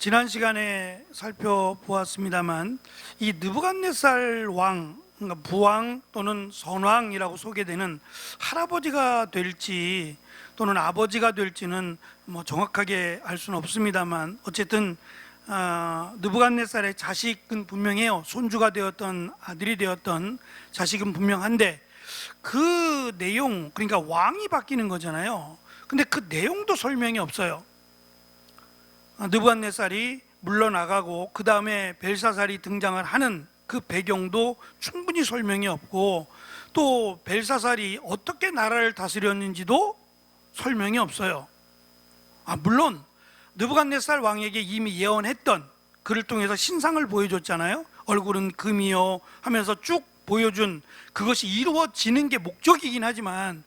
지난 시간에 살펴보았습니다만 이 느부갓네살 왕, 그러니까 부왕 또는 선왕이라고 소개되는 할아버지가 될지 또는 아버지가 될지는 정확하게 알 수는 없습니다만 어쨌든 느부갓네살의 자식은 분명해요. 손주가 되었던 아들이 되었던 자식은 분명한데 그 내용, 그러니까 왕이 바뀌는 거잖아요. 근데 그 내용도 설명이 없어요. 느부갓네살이 물러나가고 그 다음에 벨사살이 등장을 하는 그 배경도 충분히 설명이 없고, 또 벨사살이 어떻게 나라를 다스렸는지도 설명이 없어요. 물론 느부갓네살 왕에게 이미 예언했던, 그를 통해서 신상을 보여줬잖아요. 얼굴은 금이요 하면서 쭉 보여준 그것이 이루어지는 게 목적이긴 하지만,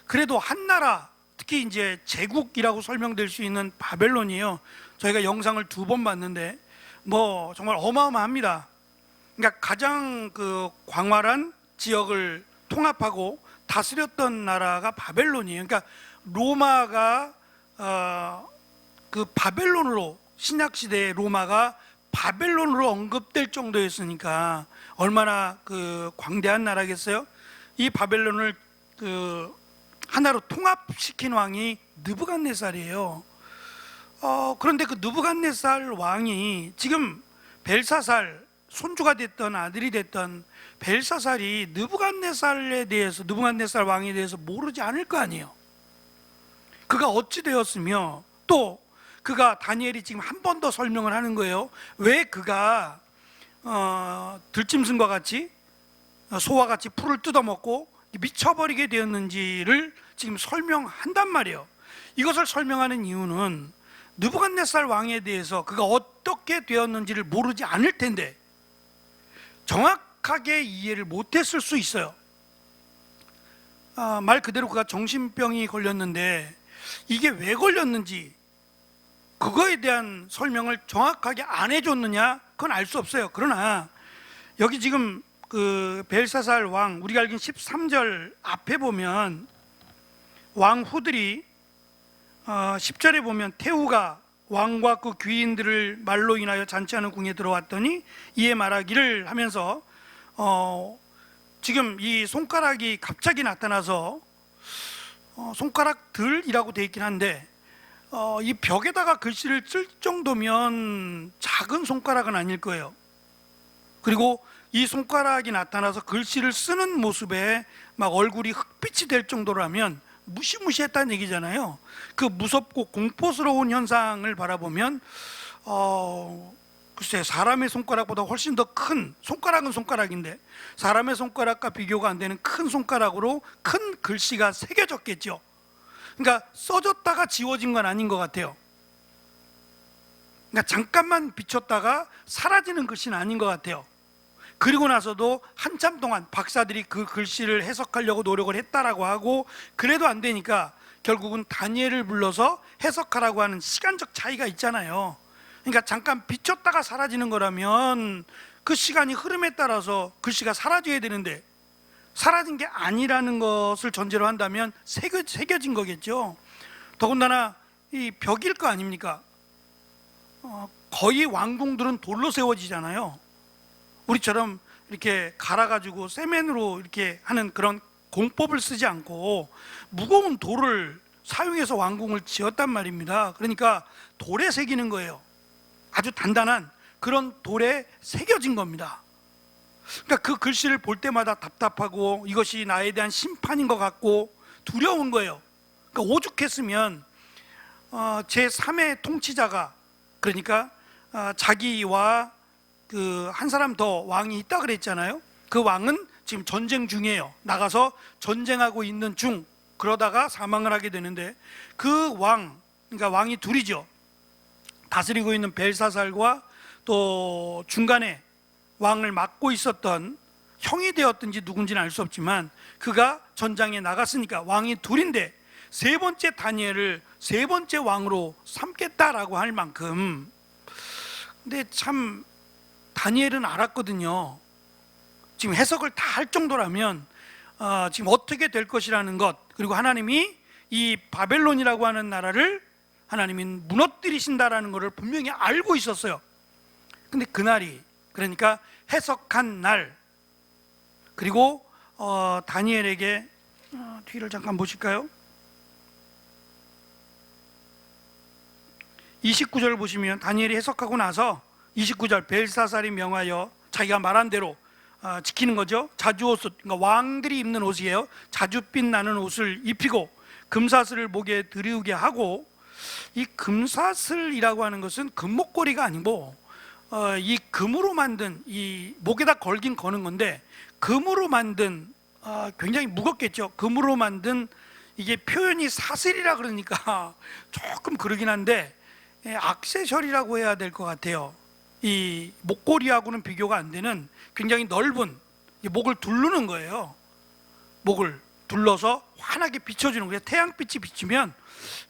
그래도 한 나라, 특히 이제 제국이라고 설명될 수 있는 바벨론이에요. 저희가 영상을 2번 봤는데 정말 어마어마합니다. 그러니까 가장 그 광활한 지역을 통합하고 다스렸던 나라가 바벨론이에요. 그러니까 로마가 그 바벨론으로, 신약 시대의 로마가 바벨론으로 언급될 정도였으니까 얼마나 그 광대한 나라겠어요. 이 바벨론을 그 하나로 통합시킨 왕이 느부갓네살이에요. 그런데 그 느부갓네살 왕이 지금 벨사살, 손주가 됐던 아들이 됐던 벨사살이 느부갓네살에 대해서, 느부갓네살 왕에 대해서 모르지 않을 거 아니에요. 그가 어찌 되었으며, 또 그가, 다니엘이 지금 한 번 더 설명을 하는 거예요. 왜 그가 들짐승과 같이, 소와 같이 풀을 뜯어먹고 미쳐버리게 되었는지를 지금 설명한단 말이에요. 이것을 설명하는 이유는 느부갓네살 왕에 대해서 그가 어떻게 되었는지를 모르지 않을 텐데 정확하게 이해를 못했을 수 있어요. 말 그대로 그가 정신병이 걸렸는데 이게 왜 걸렸는지, 그거에 대한 설명을 정확하게 안 해줬느냐, 그건 알 수 없어요. 그러나 여기 지금 그 벨사살 왕, 우리가 알긴 13절 앞에 보면 왕 후들이 10절에 보면 태후가 왕과 그 귀인들을 말로 인하여 잔치하는 궁에 들어왔더니 이에 말하기를 하면서 지금 이 손가락이 갑자기 나타나서 손가락들이라고 되어 있긴 한데 이 벽에다가 글씨를 쓸 정도면 작은 손가락은 아닐 거예요. 그리고 이 손가락이 나타나서 글씨를 쓰는 모습에 막 얼굴이 흑빛이 될 정도라면 무시무시했다는 얘기잖아요. 그 무섭고 공포스러운 현상을 바라보면 글쎄, 사람의 손가락보다 훨씬 더 큰, 손가락은 손가락인데 사람의 손가락과 비교가 안 되는 큰 손가락으로 큰 글씨가 새겨졌겠죠. 그러니까 써졌다가 지워진 건 아닌 것 같아요. 그러니까 잠깐만 비쳤다가 사라지는 글씨는 아닌 것 같아요. 그리고 나서도 한참 동안 박사들이 그 글씨를 해석하려고 노력을 했다라고 하고, 그래도 안 되니까 결국은 다니엘을 불러서 해석하라고 하는 시간적 차이가 있잖아요. 그러니까 잠깐 비쳤다가 사라지는 거라면 그 시간이 흐름에 따라서 글씨가 사라져야 되는데 사라진 게 아니라는 것을 전제로 한다면 새겨진 거겠죠. 더군다나 이 벽일 거 아닙니까? 거의 왕궁들은 돌로 세워지잖아요. 우리처럼 이렇게 갈아가지고 세면으로 이렇게 하는 그런 공법을 쓰지 않고 무거운 돌을 사용해서 왕궁을 지었단 말입니다. 그러니까 돌에 새기는 거예요. 아주 단단한 그런 돌에 새겨진 겁니다. 그러니까 그 글씨를 볼 때마다 답답하고 이것이 나에 대한 심판인 것 같고 두려운 거예요. 그러니까 오죽했으면 제3의 통치자가, 그러니까 자기와 그 한 사람 더 왕이 있다 그랬잖아요. 그 왕은 지금 전쟁 중이에요. 나가서 전쟁하고 있는 중, 그러다가 사망을 하게 되는데 그 왕, 그러니까 왕이 둘이죠. 다스리고 있는 벨사살과 또 중간에 왕을 맡고 있었던, 형이 되었든지 누군지는 알 수 없지만 그가 전장에 나갔으니까 왕이 둘인데 세 번째 다니엘을 세 번째 왕으로 삼겠다라고 할 만큼, 근데 참 다니엘은 알았거든요. 지금 해석을 다 할 정도라면 지금 어떻게 될 것이라는 것, 그리고 하나님이 이 바벨론이라고 하는 나라를 하나님이 무너뜨리신다라는 것을 분명히 알고 있었어요. 근데 그날이, 그러니까 해석한 날, 그리고 다니엘에게 뒤를 잠깐 보실까요? 29절을 보시면 다니엘이 해석하고 나서 29절, 벨사살이 명하여 자기가 말한 대로 지키는 거죠. 자주옷, 그러니까 왕들이 입는 옷이에요. 자주빛 나는 옷을 입히고 금사슬을 목에 들이우게 하고, 이 금사슬이라고 하는 것은 금목걸이가 아니고 이 금으로 만든, 이 목에다 걸긴 거는 건데 금으로 만든, 굉장히 무겁겠죠. 금으로 만든, 이게 표현이 사슬이라 그러니까 조금 그러긴 한데 액세서리라고 해야 될 것 같아요. 이 목걸이하고는 비교가 안 되는 굉장히 넓은, 목을 두르는 거예요. 목을 둘러서 환하게 비춰주는 거예요. 태양빛이 비치면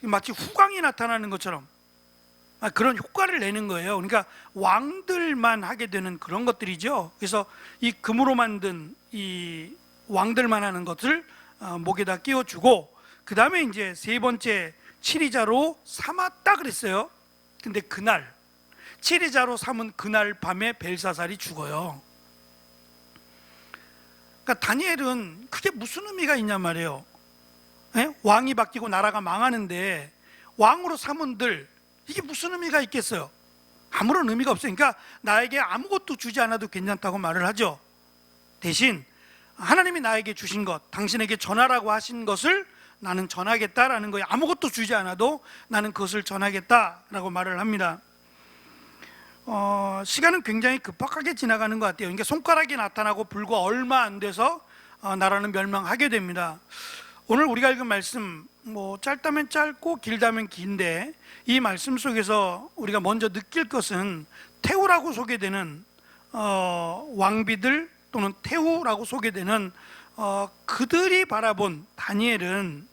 마치 후광이 나타나는 것처럼 그런 효과를 내는 거예요. 그러니까 왕들만 하게 되는 그런 것들이죠. 그래서 이 금으로 만든 이 왕들만 하는 것을 목에다 끼워주고, 그 다음에 이제 세 번째 칠의자로 삼았다 그랬어요. 근데 그날 칠의자로 삼은 그날 밤에 벨사살이 죽어요. 그러니까 다니엘은 그게 무슨 의미가 있냔 말이에요. 왕이 바뀌고 나라가 망하는데 왕으로 삼은들, 이게 무슨 의미가 있겠어요? 아무런 의미가 없어요. 그러니까 나에게 아무것도 주지 않아도 괜찮다고 말을 하죠. 대신 하나님이 나에게 주신 것, 당신에게 전하라고 하신 것을 나는 전하겠다라는 거예요. 아무것도 주지 않아도 나는 그것을 전하겠다라고 말을 합니다. 시간은 굉장히 급박하게 지나가는 것 같아요. 그러니까 손가락이 나타나고 불과 얼마 안 돼서 나라는 멸망하게 됩니다. 오늘 우리가 읽은 말씀, 짧다면 짧고 길다면 긴데, 이 말씀 속에서 우리가 먼저 느낄 것은 태후라고 소개되는 왕비들, 또는 태후라고 소개되는 그들이 바라본 다니엘은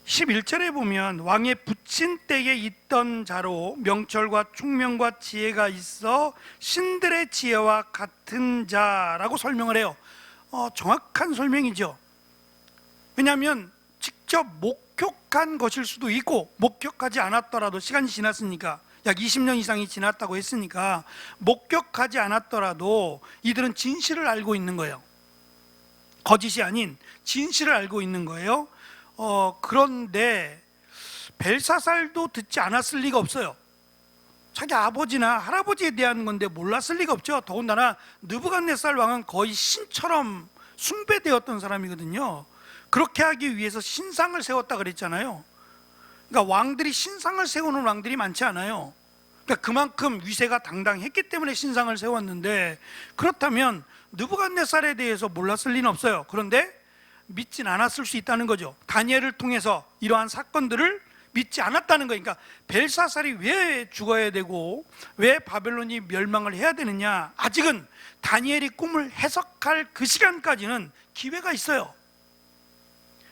11절에 보면 왕의 붙인 때에 있던 자로 명철과 총명과 지혜가 있어 신들의 지혜와 같은 자라고 설명을 해요. 정확한 설명이죠. 왜냐하면 직접 목격한 것일 수도 있고, 목격하지 않았더라도, 시간이 지났으니까, 약 20년 이상이 지났다고 했으니까 목격하지 않았더라도 이들은 진실을 알고 있는 거예요. 거짓이 아닌 진실을 알고 있는 거예요. 그런데 벨사살도 듣지 않았을 리가 없어요. 자기 아버지나 할아버지에 대한 건데 몰랐을 리가 없죠. 더군다나 느부갓네살 왕은 거의 신처럼 숭배되었던 사람이거든요. 그렇게 하기 위해서 신상을 세웠다 그랬잖아요. 그러니까 왕들이 신상을 세우는 왕들이 많지 않아요. 그러니까 그만큼 위세가 당당했기 때문에 신상을 세웠는데, 그렇다면 느부갓네살에 대해서 몰랐을 리는 없어요. 그런데 믿진 않았을 수 있다는 거죠. 다니엘을 통해서 이러한 사건들을 믿지 않았다는 거예요. 그러니까 벨사살이 왜 죽어야 되고 왜 바벨론이 멸망을 해야 되느냐, 아직은 다니엘이 꿈을 해석할 그 시간까지는 기회가 있어요.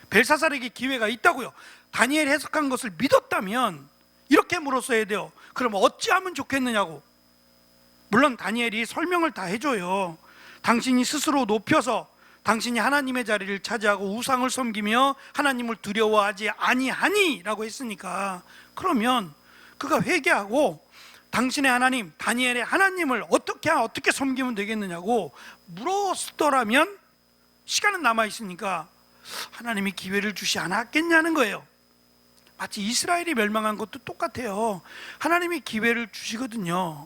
벨사살에게 기회가 있다고요. 다니엘이 해석한 것을 믿었다면 이렇게 물었어야 돼요. 그럼 어찌하면 좋겠느냐고. 물론 다니엘이 설명을 다 해줘요. 당신이 스스로 높여서 당신이 하나님의 자리를 차지하고 우상을 섬기며 하나님을 두려워하지 아니하니 라고 했으니까, 그러면 그가 회개하고 당신의 하나님, 다니엘의 하나님을 어떻게 섬기면 되겠느냐고 물었더라면 시간은 남아있으니까 하나님이 기회를 주시 않았겠냐는 거예요. 마치 이스라엘이 멸망한 것도 똑같아요. 하나님이 기회를 주시거든요.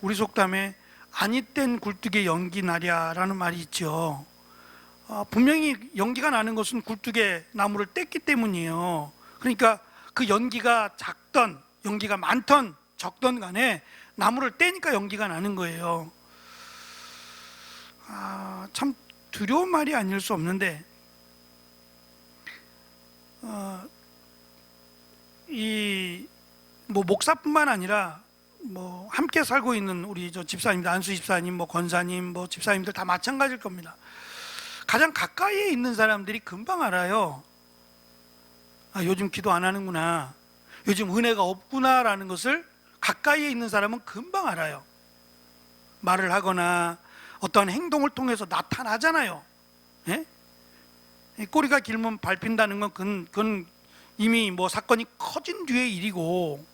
우리 속담에 아니 땐 굴뚝에 연기 나랴라는 말이 있죠. 분명히 연기가 나는 것은 굴뚝에 나무를 뗐기 때문이에요. 그러니까 그 연기가 작던, 연기가 많던 적던 간에 나무를 떼니까 연기가 나는 거예요. 참 두려운 말이 아닐 수 없는데, 이 목사뿐만 아니라 함께 살고 있는 우리 집사님들, 안수 집사님, 권사님, 집사님들 다 마찬가지일 겁니다. 가장 가까이에 있는 사람들이 금방 알아요. 요즘 기도 안 하는구나, 요즘 은혜가 없구나라는 것을 가까이에 있는 사람은 금방 알아요. 말을 하거나 어떤 행동을 통해서 나타나잖아요. 예? 꼬리가 길면 밟힌다는 건 그건 이미 뭐 사건이 커진 뒤의 일이고,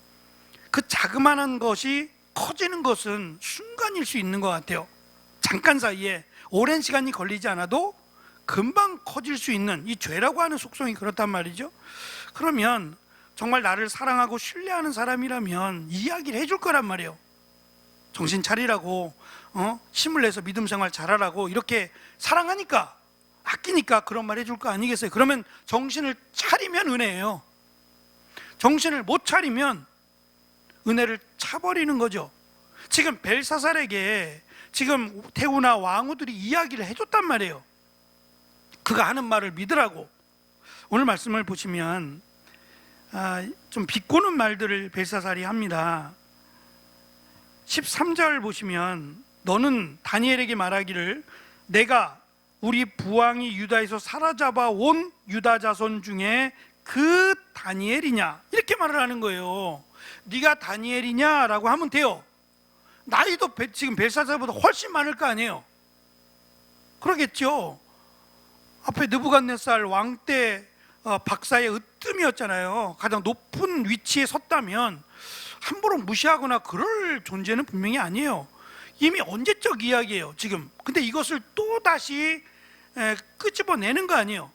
그 자그마한 것이 커지는 것은 순간일 수 있는 것 같아요. 잠깐 사이에 오랜 시간이 걸리지 않아도 금방 커질 수 있는 이 죄라고 하는 속성이 그렇단 말이죠. 그러면 정말 나를 사랑하고 신뢰하는 사람이라면 이야기를 해줄 거란 말이에요. 정신 차리라고, 힘을 내서 믿음 생활 잘하라고, 이렇게 사랑하니까, 아끼니까 그런 말 해줄 거 아니겠어요? 그러면 정신을 차리면 은혜예요. 정신을 못 차리면 은혜를 차버리는 거죠. 지금 벨사살에게 지금 태우나 왕후들이 이야기를 해줬단 말이에요. 그가 하는 말을 믿으라고. 오늘 말씀을 보시면 좀 비꼬는 말들을 벨사살이 합니다. 13절 보시면, 너는 다니엘에게 말하기를 내가 우리 부왕이 유다에서 사로잡아 온 유다 자손 중에 그 다니엘이냐, 이렇게 말을 하는 거예요. 네가 다니엘이냐라고 하면 돼요. 나이도 지금 벨사살보다 훨씬 많을 거 아니에요. 그러겠죠. 앞에 느부갓네살 왕 때 박사의 으뜸이었잖아요. 가장 높은 위치에 섰다면 함부로 무시하거나 그럴 존재는 분명히 아니에요. 이미 언제적 이야기예요 지금. 근데 이것을 또 다시 끄집어내는 거 아니에요.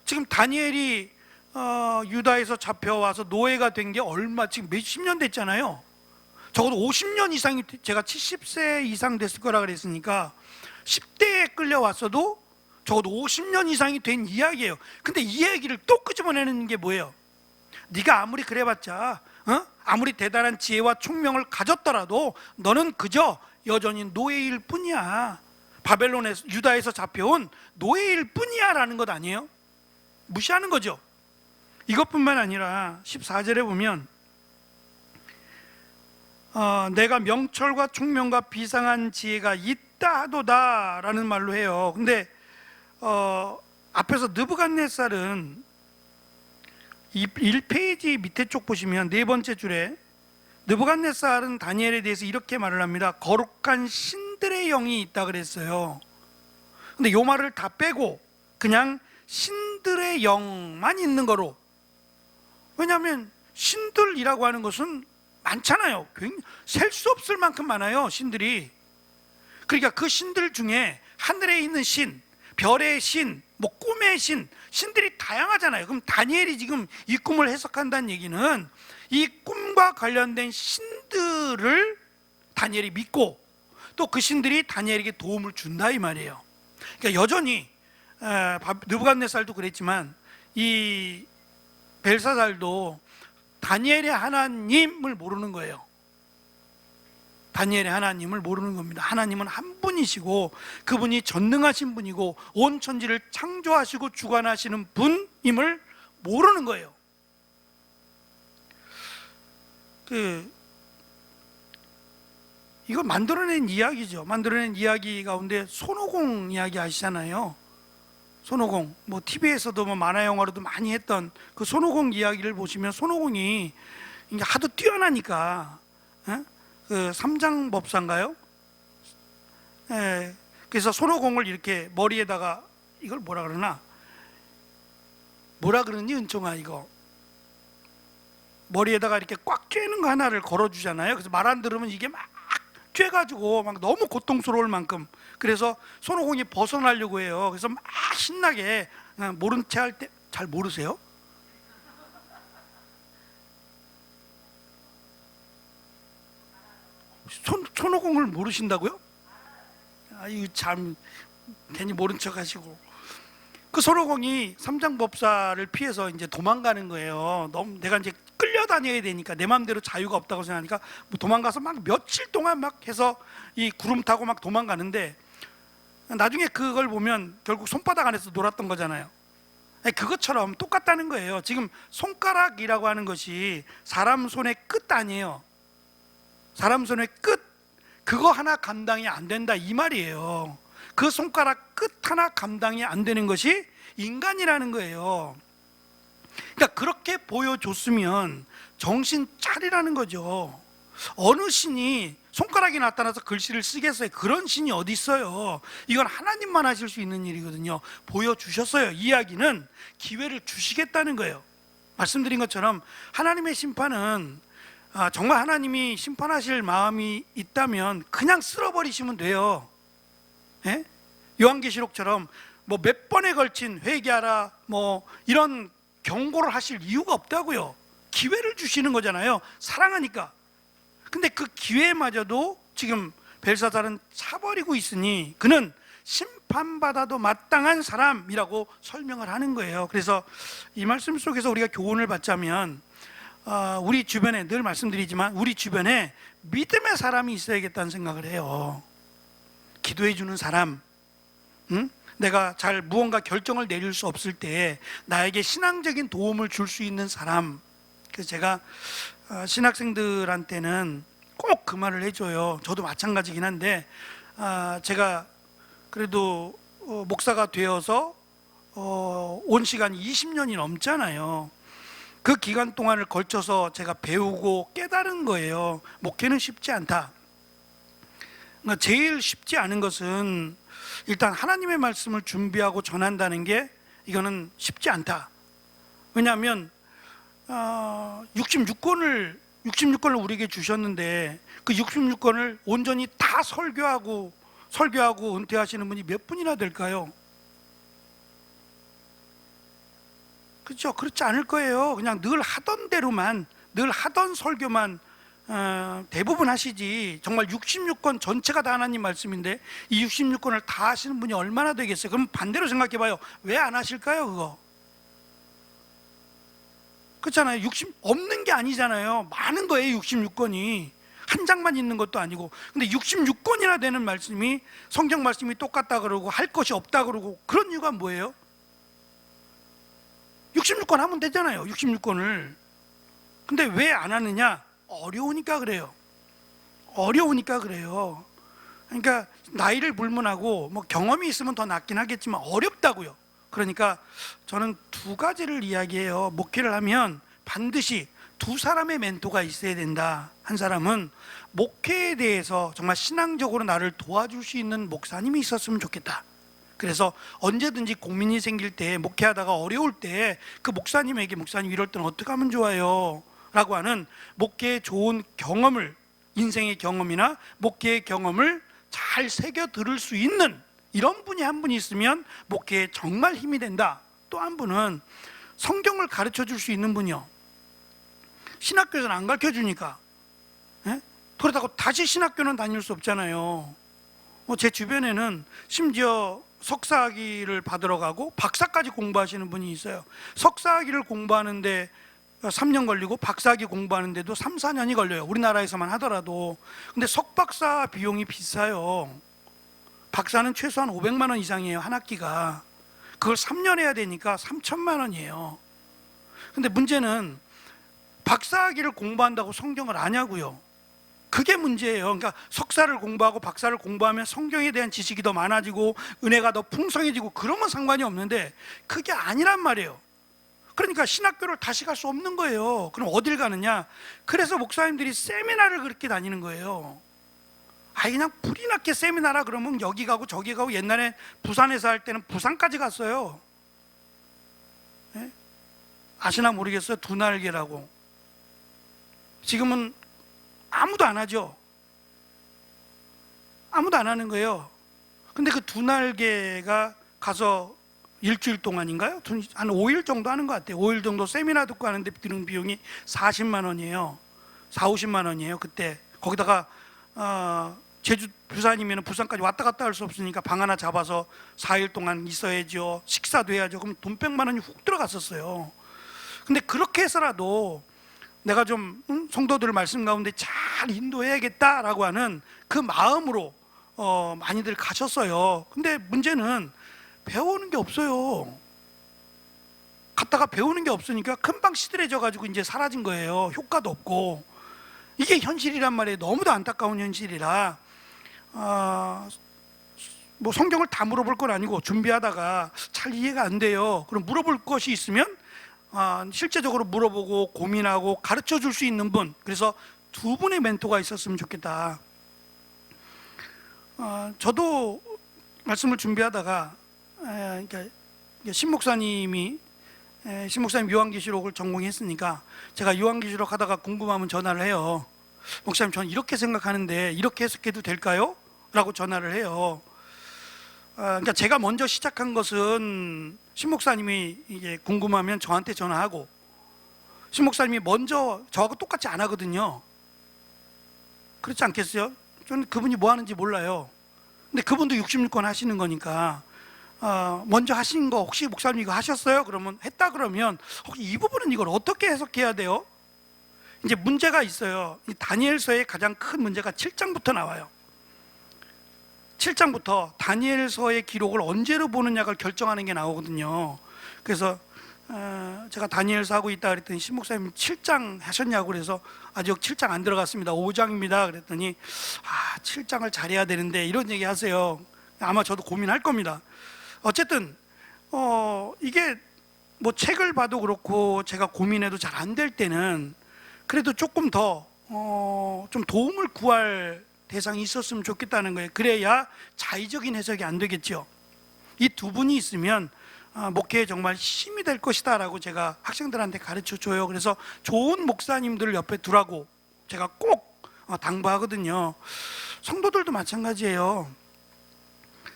지금 다니엘이 유다에서 잡혀와서 노예가 된 게 지금 몇십 년 됐잖아요. 적어도 50년 이상이, 제가 70세 이상 됐을 거라 그랬으니까 10대에 끌려왔어도 적어도 50년 이상이 된 이야기예요. 근데 이 얘기를 또 끄집어내는 게 뭐예요? 네가 아무리 그래봤자, 아무리 대단한 지혜와 총명을 가졌더라도 너는 그저 여전히 노예일 뿐이야. 바벨론에서, 유다에서 잡혀온 노예일 뿐이야 라는 것 아니에요? 무시하는 거죠. 이것뿐만 아니라 14절에 보면 내가 명철과 총명과 비상한 지혜가 있다 하도다 라는 말로 해요. 근데 앞에서 느부갓네살은 1페이지 밑에 쪽 보시면 네 번째 줄에 느부갓네살은 다니엘에 대해서 이렇게 말을 합니다. 거룩한 신들의 영이 있다 그랬어요. 근데 이 말을 다 빼고 그냥 신들의 영만 있는 거로, 왜냐하면 신들이라고 하는 것은 많잖아요. 셀 수 없을 만큼 많아요, 신들이. 그러니까 그 신들 중에 하늘에 있는 신, 별의 신, 뭐 꿈의 신, 신들이 다양하잖아요. 그럼 다니엘이 지금 이 꿈을 해석한다는 얘기는 이 꿈과 관련된 신들을 다니엘이 믿고 또 그 신들이 다니엘에게 도움을 준다 이 말이에요. 그러니까 여전히 느부갓네살도 그랬지만 이 벨사살도 다니엘의 하나님을 모르는 거예요. 다니엘의 하나님을 모르는 겁니다. 하나님은 한 분이시고 그분이 전능하신 분이고 온 천지를 창조하시고 주관하시는 분임을 모르는 거예요. 이거 만들어낸 이야기죠. 만들어낸 이야기 가운데 손오공 이야기 아시잖아요. 손오공, 뭐 TV에서도 뭐 만화 영화로도 많이 했던 그 손오공 이야기를 보시면 손오공이 이게 하도 뛰어나니까 그 삼장법사인가요? 그래서 손오공을 이렇게 머리에다가, 이걸 뭐라 그러니 은총아, 이거 머리에다가 이렇게 꽉 쬐는 거 하나를 걸어주잖아요. 그래서 말 안 들으면 이게 막 쬐가지고 막 너무 고통스러울 만큼, 그래서 손오공이 벗어나려고 해요. 그래서 막 신나게 모른 체 할 때, 잘 모르세요? 손오공을 모르신다고요? 이거 참 괜히 모른 척 하시고. 그 손오공이 삼장법사를 피해서 이제 도망가는 거예요. 너무 내가 이제 끌려다녀야 되니까, 내 마음대로 자유가 없다고 생각하니까 도망가서 막 며칠 동안 막 해서 이 구름 타고 막 도망가는데, 나중에 그걸 보면 결국 손바닥 안에서 놀았던 거잖아요. 그것처럼 똑같다는 거예요. 지금 손가락이라고 하는 것이 사람 손의 끝 아니에요. 사람 손의 끝, 그거 하나 감당이 안 된다 이 말이에요. 그 손가락 끝 하나 감당이 안 되는 것이 인간이라는 거예요. 그러니까 그렇게 보여줬으면 정신 차리라는 거죠. 어느 신이 손가락이 나타나서 글씨를 쓰겠어요? 그런 신이 어디 있어요? 이건 하나님만 하실 수 있는 일이거든요. 보여주셨어요. 이야기는 기회를 주시겠다는 거예요. 말씀드린 것처럼 하나님의 심판은 정말 하나님이 심판하실 마음이 있다면 그냥 쓸어버리시면 돼요. 예? 요한계시록처럼 뭐 몇 번에 걸친 회개하라 뭐 이런 경고를 하실 이유가 없다고요. 기회를 주시는 거잖아요. 사랑하니까. 근데 그 기회마저도 지금 벨사살은 차버리고 있으니 그는 심판받아도 마땅한 사람이라고 설명을 하는 거예요. 그래서 이 말씀 속에서 우리가 교훈을 받자면 우리 주변에, 늘 말씀드리지만 우리 주변에 믿음의 사람이 있어야겠다는 생각을 해요. 기도해 주는 사람, 내가 잘 무언가 결정을 내릴 수 없을 때 나에게 신앙적인 도움을 줄 수 있는 사람. 그래서 제가 신학생들한테는 꼭 그 말을 해줘요. 저도 마찬가지긴 한데 제가 그래도 목사가 되어서 온 시간이 20년이 넘잖아요. 그 기간 동안을 걸쳐서 제가 배우고 깨달은 거예요. 목회는 쉽지 않다. 그러니까 제일 쉽지 않은 것은 일단 하나님의 말씀을 준비하고 전한다는 게 이거는 쉽지 않다. 왜냐하면 66권을 우리에게 주셨는데 그 66권을 온전히 다 설교하고 은퇴하시는 분이 몇 분이나 될까요? 그렇죠? 그렇지 않을 거예요. 그냥 늘 하던 대로만, 늘 하던 설교만 대부분 하시지. 정말 66권 전체가 다 하나님 말씀인데 이 66권을 다 하시는 분이 얼마나 되겠어요? 그럼 반대로 생각해 봐요. 왜 안 하실까요, 그거? 그렇잖아요. 없는 게 아니잖아요. 많은 거예요, 66권이. 한 장만 있는 것도 아니고. 근데 66권이나 되는 말씀이, 성경 말씀이 똑같다 그러고 할 것이 없다 그러고, 그런 이유가 뭐예요? 66권 하면 되잖아요, 66권을. 근데 왜 안 하느냐? 어려우니까 그래요. 어려우니까 그래요. 그러니까 나이를 불문하고 뭐 경험이 있으면 더 낫긴 하겠지만 어렵다고요. 그러니까 저는 두 가지를 이야기해요. 목회를 하면 반드시 두 사람의 멘토가 있어야 된다. 한 사람은 목회에 대해서 정말 신앙적으로 나를 도와줄 수 있는 목사님이 있었으면 좋겠다. 그래서 언제든지 고민이 생길 때, 목회하다가 어려울 때 그 목사님에게, 목사님 이럴 때는 어떻게 하면 좋아요? 라고 하는 목회의 좋은 경험을, 인생의 경험이나 목회의 경험을 잘 새겨 들을 수 있는 이런 분이 한 분이 있으면 목회에 정말 힘이 된다. 또 한 분은 성경을 가르쳐 줄 수 있는 분이요. 신학교에서는 안 가르쳐 주니까. 예? 그렇다고 다시 신학교는 다닐 수 없잖아요. 제 주변에는 심지어 석사학위를 받으러 가고 박사까지 공부하시는 분이 있어요. 석사학위를 공부하는데 3년 걸리고 박사학위 공부하는데도 3, 4년이 걸려요. 우리나라에서만 하더라도. 근데 석박사 비용이 비싸요. 박사는 최소한 500만 원 이상이에요, 한 학기가. 그걸 3년 해야 되니까 3천만 원이에요. 근데 문제는 박사학위를 공부한다고 성경을 아냐고요. 그게 문제예요. 그러니까 석사를 공부하고 박사를 공부하면 성경에 대한 지식이 더 많아지고 은혜가 더 풍성해지고 그러면 상관이 없는데 그게 아니란 말이에요. 그러니까 신학교를 다시 갈 수 없는 거예요. 그럼 어딜 가느냐? 그래서 목사님들이 세미나를 그렇게 다니는 거예요. 그냥 불이 났게 세미나라 그러면 여기 가고 저기 가고. 옛날에 부산에서 할 때는 부산까지 갔어요. 예? 아시나 모르겠어요. 두 날개라고. 지금은 아무도 안 하죠. 아무도 안 하는 거예요. 근데 그 두 날개가 가서 일주일 동안인가요? 한 5일 정도 하는 것 같아요. 5일 정도 세미나 듣고 하는데 드는 비용이 40만 원이에요. 4, 50만 원이에요. 그때 거기다가 제주 부산이면 부산까지 왔다 갔다 할 수 없으니까 방 하나 잡아서 4일 동안 있어야죠. 식사도 해야죠. 그럼 돈 100만 원이 훅 들어갔었어요. 근데 그렇게 해서라도 내가 좀 성도들 말씀 가운데 잘 인도해야겠다라고 하는 그 마음으로 많이들 가셨어요. 근데 문제는 배우는 게 없어요. 갔다가 배우는 게 없으니까 금방 시들해져 가지고 이제 사라진 거예요. 효과도 없고. 이게 현실이란 말이에요. 너무도 안타까운 현실이라 뭐 성경을 다 물어볼 건 아니고 준비하다가 잘 이해가 안 돼요. 그럼 물어볼 것이 있으면 실제적으로 물어보고 고민하고 가르쳐 줄 수 있는 분. 그래서 두 분의 멘토가 있었으면 좋겠다. 저도 말씀을 준비하다가 그러니까 신 목사님 요한계시록을 전공했으니까 제가 요한계시록 하다가 궁금하면 전화를 해요. 목사님, 저는 이렇게 생각하는데 이렇게 해석해도 될까요? 라고 전화를 해요. 그러니까 제가 먼저 시작한 것은 신 목사님이 이게 궁금하면 저한테 전화하고, 신 목사님이 먼저 저하고 똑같이 안 하거든요. 그렇지 않겠어요? 저는 그분이 뭐 하는지 몰라요. 근데 그분도 66권 하시는 거니까 먼저 하신 거 혹시 목사님 이거 하셨어요? 그러면 했다 그러면 혹시 이 부분은 이걸 어떻게 해석해야 돼요? 이제 문제가 있어요. 이 다니엘서의 가장 큰 문제가 7장부터 나와요. 7장부터 다니엘서의 기록을 언제로 보느냐를 결정하는 게 나오거든요. 그래서 제가 다니엘서 하고 있다 그랬더니 신 목사님 7장 하셨냐고, 그래서 아직 7장 안 들어갔습니다. 5장입니다. 그랬더니 7장을 잘해야 되는데 이런 얘기 하세요. 아마 저도 고민할 겁니다. 어쨌든 이게 뭐 책을 봐도 그렇고 제가 고민해도 잘 안 될 때는 그래도 조금 더 좀 도움을 구할 대상이 있었으면 좋겠다는 거예요. 그래야 자의적인 해석이 안 되겠죠. 이 두 분이 있으면 목회에 정말 힘이 될 것이다 라고 제가 학생들한테 가르쳐 줘요. 그래서 좋은 목사님들을 옆에 두라고 제가 꼭 당부하거든요. 성도들도 마찬가지예요.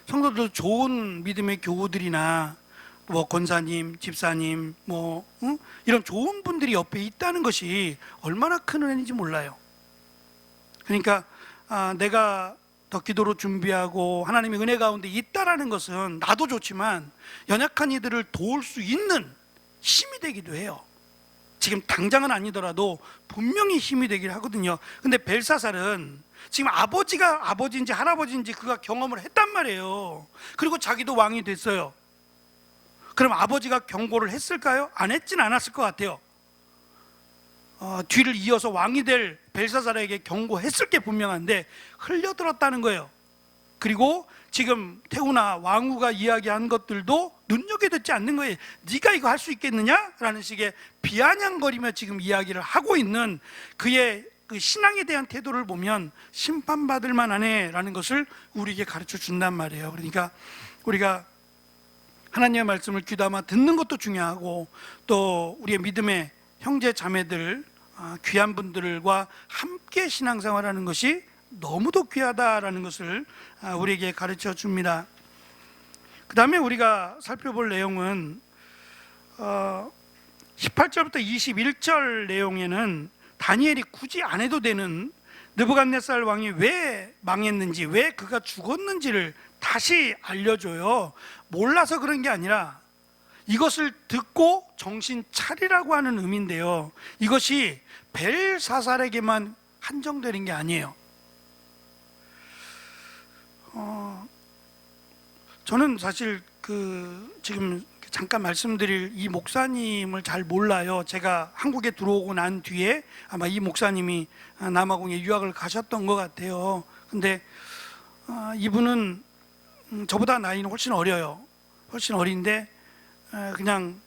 성도들 좋은 믿음의 교우들이나 뭐 권사님, 집사님, 이런 좋은 분들이 옆에 있다는 것이 얼마나 큰 은혜인지 몰라요. 그러니까 내가 더 기도로 준비하고 하나님의 은혜 가운데 있다라는 것은 나도 좋지만 연약한 이들을 도울 수 있는 힘이 되기도 해요. 지금 당장은 아니더라도 분명히 힘이 되긴 하거든요. 근데 벨사살은 지금 아버지가 아버지인지 할아버지인지 그가 경험을 했단 말이에요. 그리고 자기도 왕이 됐어요. 그럼 아버지가 경고를 했을까요? 안 했진 않았을 것 같아요. 뒤를 이어서 왕이 될 벨사살에게 경고했을 게 분명한데 흘려들었다는 거예요. 그리고 지금 태우나 왕후가 이야기한 것들도 눈여겨 듣지 않는 거예요. 네가 이거 할 수 있겠느냐? 라는 식의 비아냥거리며 지금 이야기를 하고 있는 그의 그 신앙에 대한 태도를 보면 심판받을 만하네 라는 것을 우리에게 가르쳐 준단 말이에요. 그러니까 우리가 하나님의 말씀을 귀담아 듣는 것도 중요하고, 또 우리의 믿음의 형제 자매들, 귀한 분들과 함께 신앙생활하는 것이 너무도 귀하다라는 것을 우리에게 가르쳐 줍니다. 그 다음에 우리가 살펴볼 내용은 18절부터 21절 내용에는 다니엘이 굳이 안 해도 되는 느부갓네살 왕이 왜 망했는지, 왜 그가 죽었는지를 다시 알려줘요. 몰라서 그런 게 아니라 이것을 듣고 정신 차리라고 하는 의미인데요, 이것이 벨사살에게만 한정되는 게 아니에요. 저는 사실 지금 잠깐 말씀드릴 이 목사님을 잘 몰라요. 제가 한국에 들어오고 난 뒤에 아마 이 목사님이 남아공에 유학을 가셨던 것 같아요. 근데 이분은 저보다 나이는 훨씬 어려요. 훨씬 어린데 그냥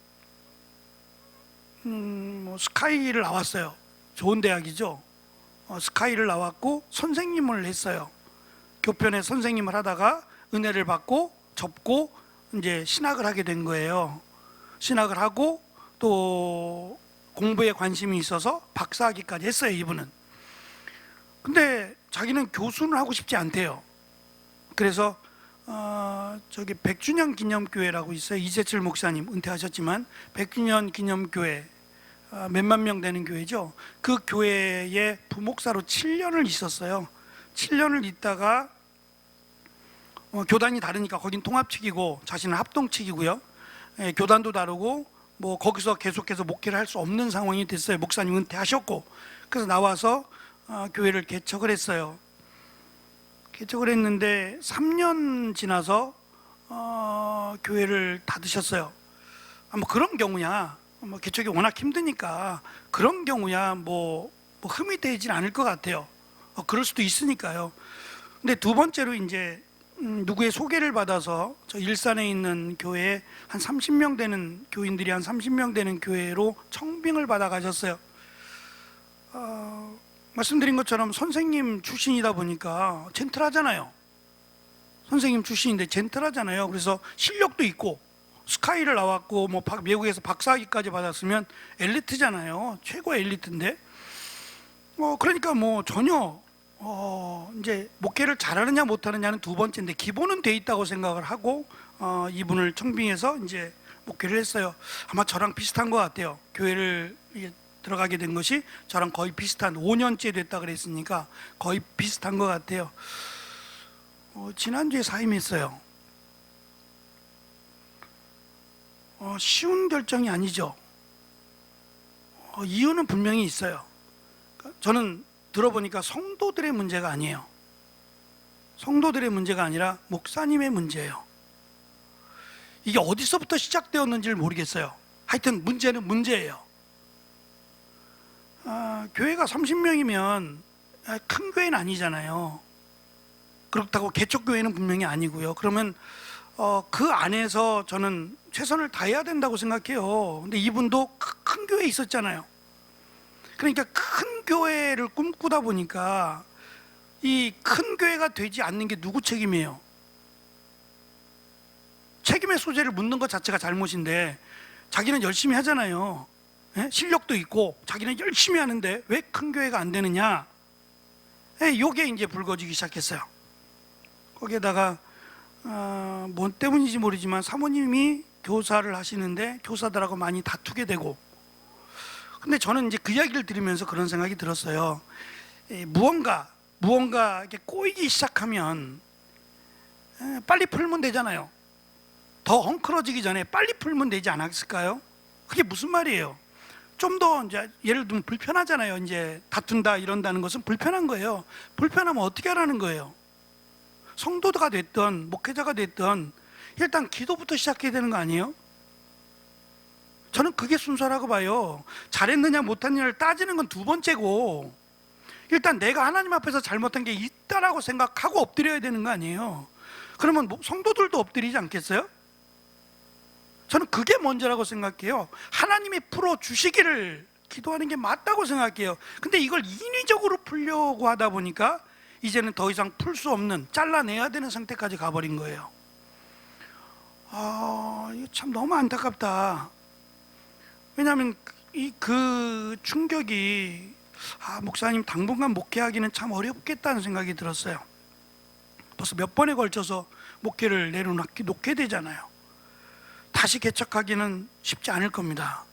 스카이를 나왔어요. 좋은 대학이죠. 스카이를 나왔고 선생님을 했어요. 교편에 선생님을 하다가 은혜를 받고 접고 이제 신학을 하게 된 거예요. 신학을 하고 또 공부에 관심이 있어서 박사학위까지 했어요, 이분은. 근데 자기는 교수는 하고 싶지 않대요. 그래서 저기 100주년 기념교회라고 있어요. 이재철 목사님 은퇴하셨지만 100주년 기념교회, 몇만 명 되는 교회죠. 그 교회에 부목사로 7년을 있었어요. 7년을 있다가 교단이 다르니까 거긴 통합측이고 자신은 합동측이고요. 교단도 다르고 거기서 계속해서 목회를 할 수 없는 상황이 됐어요. 목사님 은퇴하셨고. 그래서 나와서 교회를 개척을 했어요. 개척을 했는데 3년 지나서 교회를 닫으셨어요. 그런 경우야, 개척이 워낙 힘드니까 그런 경우야 흠이 되진 않을 것 같아요. 그럴 수도 있으니까요. 근데 두 번째로 이제 누구의 소개를 받아서 저 일산에 있는 교회에 한 30명 되는 교인들이 한 30명 되는 교회로 청빙을 받아 가셨어요. 말씀드린 것처럼 선생님 출신이다 보니까 젠틀하잖아요. 선생님 출신인데 젠틀하잖아요. 그래서 실력도 있고 스카이를 나왔고 뭐 미국에서 박사학위까지 받았으면 엘리트잖아요. 최고 엘리트인데 그러니까 뭐 전혀 이제 목회를 잘하느냐 못하느냐는 두 번째인데 기본은 돼 있다고 생각을 하고 이분을 청빙해서 이제 목회를 했어요. 아마 저랑 비슷한 것 같아요. 교회를 들어가게 된 것이 저랑 거의 비슷한 5년째 됐다 그랬으니까 거의 비슷한 것 같아요. 지난주에 사임했어요. 쉬운 결정이 아니죠. 이유는 분명히 있어요. 저는 들어보니까 성도들의 문제가 아니에요. 성도들의 문제가 아니라 목사님의 문제예요. 이게 어디서부터 시작되었는지를 모르겠어요. 하여튼 문제는 문제예요. 교회가 30명이면 큰 교회는 아니잖아요. 그렇다고 개척교회는 분명히 아니고요. 그러면 그 안에서 저는 최선을 다해야 된다고 생각해요. 근데 이분도 큰 교회에 있었잖아요. 그러니까 큰 교회를 꿈꾸다 보니까 이 큰 교회가 되지 않는 게 누구 책임이에요? 책임의 소재를 묻는 것 자체가 잘못인데 자기는 열심히 하잖아요. 실력도 있고 자기는 열심히 하는데 왜 큰 교회가 안 되느냐? 이게 이제 불거지기 시작했어요. 거기에다가 뭔 때문인지 모르지만 사모님이 교사를 하시는데 교사들하고 많이 다투게 되고, 근데 저는 이제 그 이야기를 들으면서 그런 생각이 들었어요. 무언가 이렇게 꼬이기 시작하면 빨리 풀면 되잖아요. 더 헝클어지기 전에 빨리 풀면 되지 않았을까요? 그게 무슨 말이에요? 좀 더 이제 예를 들면 불편하잖아요. 이제 다툰다 이런다는 것은 불편한 거예요. 불편하면 어떻게 하라는 거예요? 성도가 됐든 목회자가 됐든 일단 기도부터 시작해야 되는 거 아니에요? 저는 그게 순서라고 봐요. 잘했느냐 못했느냐를 따지는 건 두 번째고 일단 내가 하나님 앞에서 잘못한 게 있다라고 생각하고 엎드려야 되는 거 아니에요? 그러면 성도들도 엎드리지 않겠어요? 저는 그게 먼저라고 생각해요. 하나님이 풀어주시기를 기도하는 게 맞다고 생각해요. 근데 이걸 인위적으로 풀려고 하다 보니까 이제는 더 이상 풀 수 없는, 잘라내야 되는 상태까지 가버린 거예요. 이거 참 너무 안타깝다. 왜냐하면 그 충격이 목사님 당분간 목회하기는 참 어렵겠다는 생각이 들었어요. 벌써 몇 번에 걸쳐서 목회를 내려놓게 되잖아요. 다시 개척하기는 쉽지 않을 겁니다.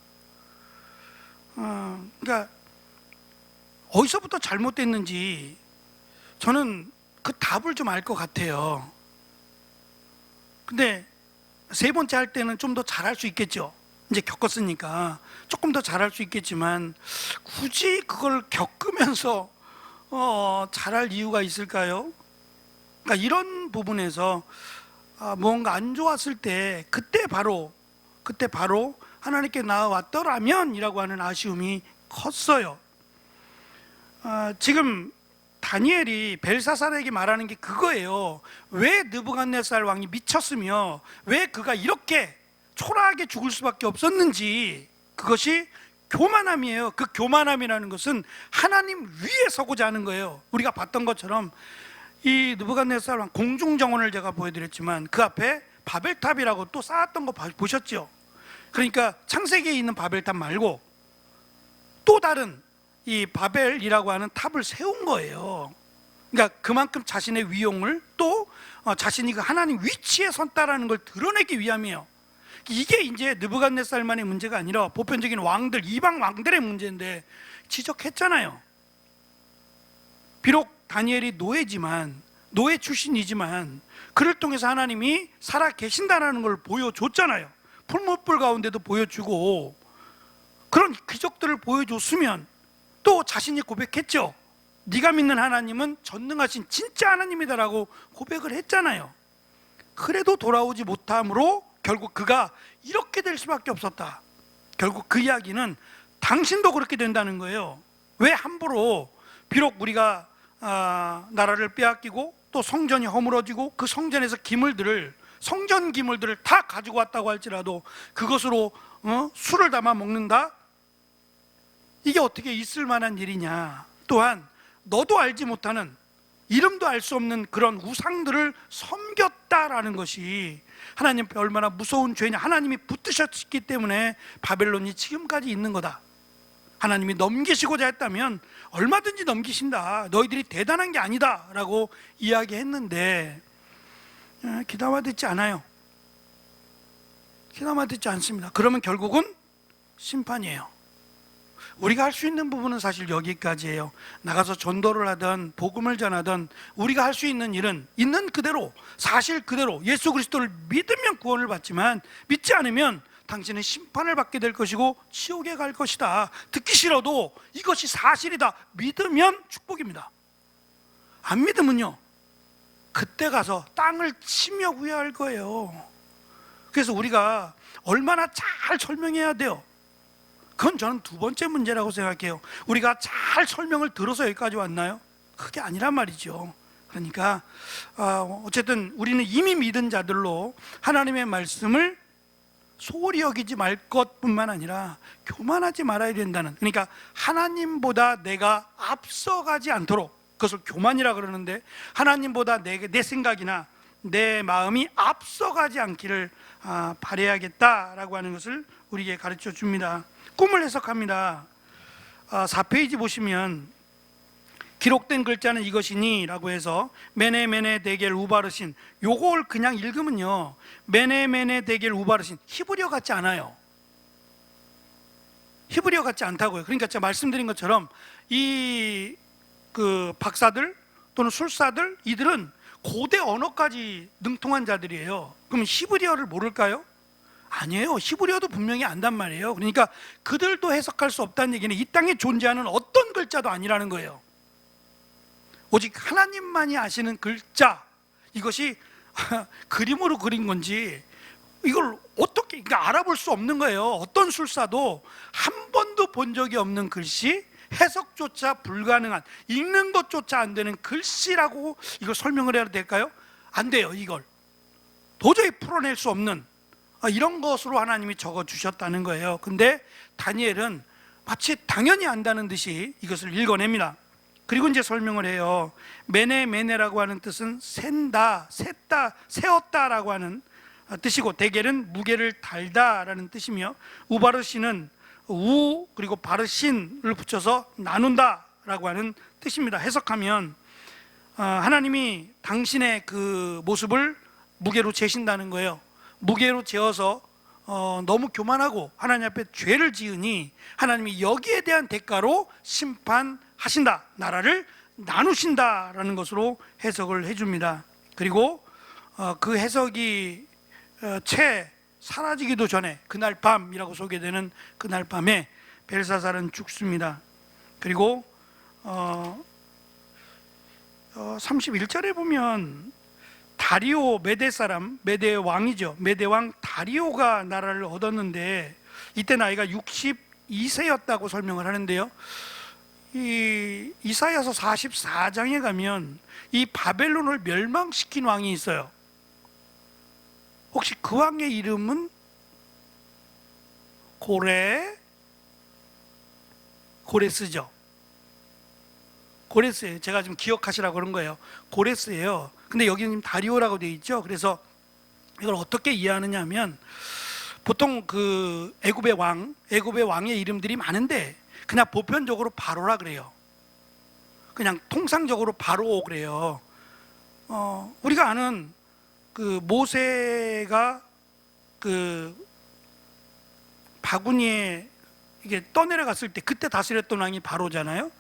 그러니까 어디서부터 잘못됐는지 저는 그 답을 좀 알 것 같아요. 근데 세 번째 할 때는 좀 더 잘할 수 있겠죠. 이제 겪었으니까 조금 더 잘할 수 있겠지만 굳이 그걸 겪으면서 잘할 이유가 있을까요? 그러니까 이런 부분에서 뭔가 안 좋았을 때 그때 바로 하나님께 나아왔더라면 이라고 하는 아쉬움이 컸어요. 지금 다니엘이 벨사살에게 말하는 게 그거예요. 왜 느부갓네살 왕이 미쳤으며 왜 그가 이렇게 초라하게 죽을 수밖에 없었는지, 그것이 교만함이에요. 그 교만함이라는 것은 하나님 위에 서고자 하는 거예요. 우리가 봤던 것처럼 이 느부갓네살 왕 공중정원을 제가 보여드렸지만 그 앞에 바벨탑이라고 또 쌓았던 거 보셨죠? 그러니까 창세기에 있는 바벨탑 말고 또 다른 이 바벨이라고 하는 탑을 세운 거예요. 그러니까 그만큼 자신의 위용을 또 자신이 그 하나님 위치에 섰다라는 걸 드러내기 위함이에요. 이게 이제 느부갓네살만의 문제가 아니라 보편적인 왕들, 이방 왕들의 문제인데 지적했잖아요. 비록 다니엘이 노예 출신이지만 그를 통해서 하나님이 살아 계신다는 걸 보여줬잖아요. 풀무불 가운데도 보여주고 그런 기적들을 보여줬으면 또 자신이 고백했죠. 네가 믿는 하나님은 전능하신 진짜 하나님이다라고 고백을 했잖아요. 그래도 돌아오지 못함으로 결국 그가 이렇게 될 수밖에 없었다. 결국 그 이야기는 당신도 그렇게 된다는 거예요. 왜 함부로, 비록 우리가 나라를 빼앗기고 또 성전이 허물어지고 그 성전에서 성전 기물들을 다 가지고 왔다고 할지라도 그것으로 술을 담아 먹는다? 이게 어떻게 있을 만한 일이냐. 또한 너도 알지 못하는 이름도 알 수 없는 그런 우상들을 섬겼다라는 것이 하나님 앞에 얼마나 무서운 죄냐. 하나님이 붙드셨기 때문에 바벨론이 지금까지 있는 거다. 하나님이 넘기시고자 했다면 얼마든지 넘기신다. 너희들이 대단한 게 아니다 라고 이야기했는데 귀담아 듣지 않아요. 귀담아 듣지 않습니다. 그러면 결국은 심판이에요. 우리가 할 수 있는 부분은 사실 여기까지예요. 나가서 전도를 하든 복음을 전하든 우리가 할 수 있는 일은 있는 그대로, 사실 그대로 예수 그리스도를 믿으면 구원을 받지만 믿지 않으면 당신은 심판을 받게 될 것이고 지옥에 갈 것이다. 듣기 싫어도 이것이 사실이다. 믿으면 축복입니다. 안 믿으면요, 그때 가서 땅을 치며 후회할 거예요. 그래서 우리가 얼마나 잘 설명해야 돼요. 그건 저는 두 번째 문제라고 생각해요. 우리가 잘 설명을 들어서 여기까지 왔나요? 그게 아니란 말이죠. 그러니까 어쨌든 우리는 이미 믿은 자들로 하나님의 말씀을 소홀히 여기지 말 것뿐만 아니라 교만하지 말아야 된다는, 그러니까 하나님보다 내가 앞서가지 않도록, 그것을 교만이라 그러는데 하나님보다 내 생각이나 내 마음이 앞서가지 않기를 바라야겠다라고 하는 것을 우리에게 가르쳐 줍니다. 꿈을 해석합니다. 4페이지 보시면 기록된 글자는 이것이니 라고 해서 메네 데겔 우바르신, 요걸 그냥 읽으면요, 메네 데겔 우바르신, 히브리어 같지 않아요. 히브리어 같지 않다고요. 그러니까 제가 말씀드린 것처럼 이 박사들 또는 술사들, 이들은 고대 언어까지 능통한 자들이에요. 그럼 히브리어를 모를까요? 아니에요. 히브리어도 분명히 안단 말이에요. 그러니까 그들도 해석할 수 없다는 얘기는 이 땅에 존재하는 어떤 글자도 아니라는 거예요. 오직 하나님만이 아시는 글자, 이것이 그림으로 그린 건지 이걸 어떻게, 그러니까 알아볼 수 없는 거예요. 어떤 술사도 한 번도 본 적이 없는 글씨, 해석조차 불가능한, 읽는 것조차 안 되는 글씨라고 이걸 설명을 해야 될까요? 안 돼요. 이걸 도저히 풀어낼 수 없는 이런 것으로 하나님이 적어주셨다는 거예요. 근데 다니엘은 마치 당연히 안다는 듯이 이것을 읽어냅니다. 그리고 이제 설명을 해요. 메네라고 하는 뜻은 센다, 셌다, 세웠다라고 하는 뜻이고, 데겔은 무게를 달다라는 뜻이며, 우바르신은 우 그리고 바르신을 붙여서 나눈다라고 하는 뜻입니다. 해석하면 하나님이 당신의 그 모습을 무게로 재신다는 거예요. 무게로 재어서 너무 교만하고 하나님 앞에 죄를 지으니 하나님이 여기에 대한 대가로 심판하신다, 나라를 나누신다라는 것으로 해석을 해줍니다. 그리고 그 해석이 채 사라지기도 전에 그날 밤이라고 소개되는 그날 밤에 벨사살은 죽습니다. 그리고 31절에 보면 다리오, 메대 사람, 메대의 왕이죠. 메대 왕 다리오가 나라를 얻었는데 이때 나이가 62세였다고 설명을 하는데요, 이 이사야서 44장에 가면 이 바벨론을 멸망시킨 왕이 있어요. 혹시 그 왕의 이름은 고레스죠. 고레스예요. 제가 지금 기억하시라고 그런 거예요. 고레스예요. 근데 여기는 지금 다리오라고 되어 있죠. 그래서 이걸 어떻게 이해하느냐 하면, 보통 그 애굽의 왕의 이름들이 많은데 그냥 보편적으로 바로라 그래요. 그냥 통상적으로 바로 그래요. 우리가 아는 그 모세가 그 바구니에 이게 떠내려갔을 때 그때 다스렸던 왕이 바로잖아요.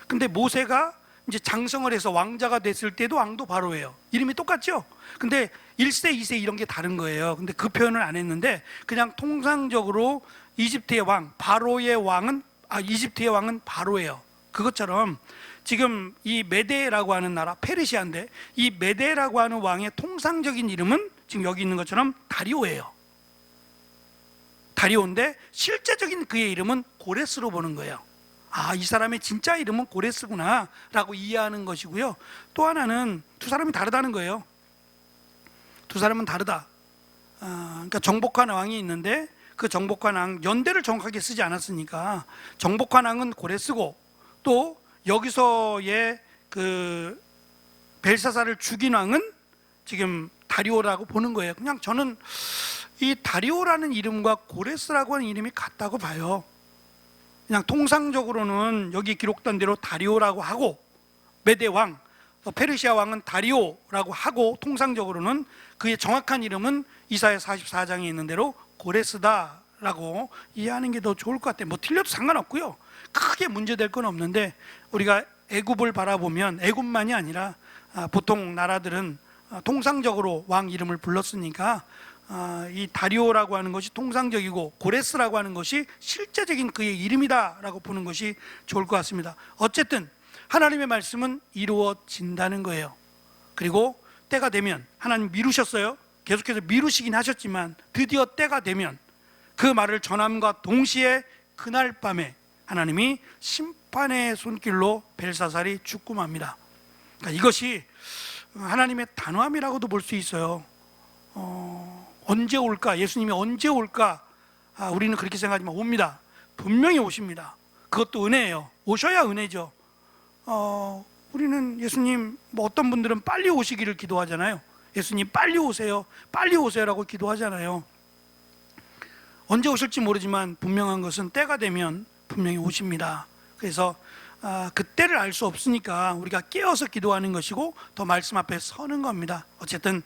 근데 모세가 이제 장성을 해서 왕자가 됐을 때도 왕도 바로예요. 이름이 똑같죠? 근데 1세, 2세 이런 게 다른 거예요. 근데 그 표현을 안 했는데 그냥 통상적으로 이집트의 왕, 이집트의 왕은 바로예요. 그것처럼 지금 이 메데라고 하는 나라, 페르시아인데 이 메데라고 하는 왕의 통상적인 이름은 지금 여기 있는 것처럼 다리오예요. 다리오인데 실제적인 그의 이름은 고레스로 보는 거예요. 이 사람의 진짜 이름은 고레스구나 라고 이해하는 것이고요. 또 하나는 두 사람이 다르다는 거예요. 두 사람은 다르다. 그러니까 정복한 왕이 있는데 그 정복한 왕, 연대를 정확하게 쓰지 않았으니까 정복한 왕은 고레스고, 또 여기서의 그 벨사살을 죽인 왕은 지금 다리오라고 보는 거예요. 그냥 저는 이 다리오라는 이름과 고레스라고 하는 이름이 같다고 봐요. 그냥 통상적으로는 여기 기록된 대로 다리오라고 하고, 메대 왕, 페르시아 왕은 다리오라고 하고, 통상적으로는 그의 정확한 이름은 이사야 44장에 있는 대로 고레스다라고 이해하는 게 더 좋을 것 같아요. 뭐 틀려도 상관없고요. 크게 문제될 건 없는데, 우리가 애굽을 바라보면 애굽만이 아니라 보통 나라들은 통상적으로 왕 이름을 불렀으니까 이 다리오라고 하는 것이 통상적이고 고레스라고 하는 것이 실제적인 그의 이름이다라고 보는 것이 좋을 것 같습니다. 어쨌든 하나님의 말씀은 이루어진다는 거예요. 그리고 때가 되면, 하나님 미루셨어요. 계속해서 미루시긴 하셨지만 드디어 때가 되면 그 말을 전함과 동시에 그날 밤에 하나님이 심판의 손길로 벨사살이 죽고 맙니다. 그러니까 이것이 하나님의 단호함이라고도 볼 수 있어요. 언제 올까? 예수님이 언제 올까? 우리는 그렇게 생각하지만 옵니다. 분명히 오십니다. 그것도 은혜예요. 오셔야 은혜죠. 우리는 예수님, 뭐 어떤 분들은 빨리 오시기를 기도하잖아요. 예수님 빨리 오세요, 빨리 오세요라고 기도하잖아요. 언제 오실지 모르지만 분명한 것은 때가 되면 분명히 오십니다. 그래서 그때를 알 수 없으니까 우리가 깨어서 기도하는 것이고 더 말씀 앞에 서는 겁니다. 어쨌든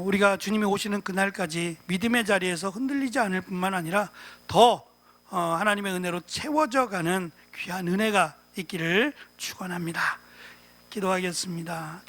우리가 주님이 오시는 그날까지 믿음의 자리에서 흔들리지 않을 뿐만 아니라 더 하나님의 은혜로 채워져 가는 귀한 은혜가 있기를 축원합니다. 기도하겠습니다.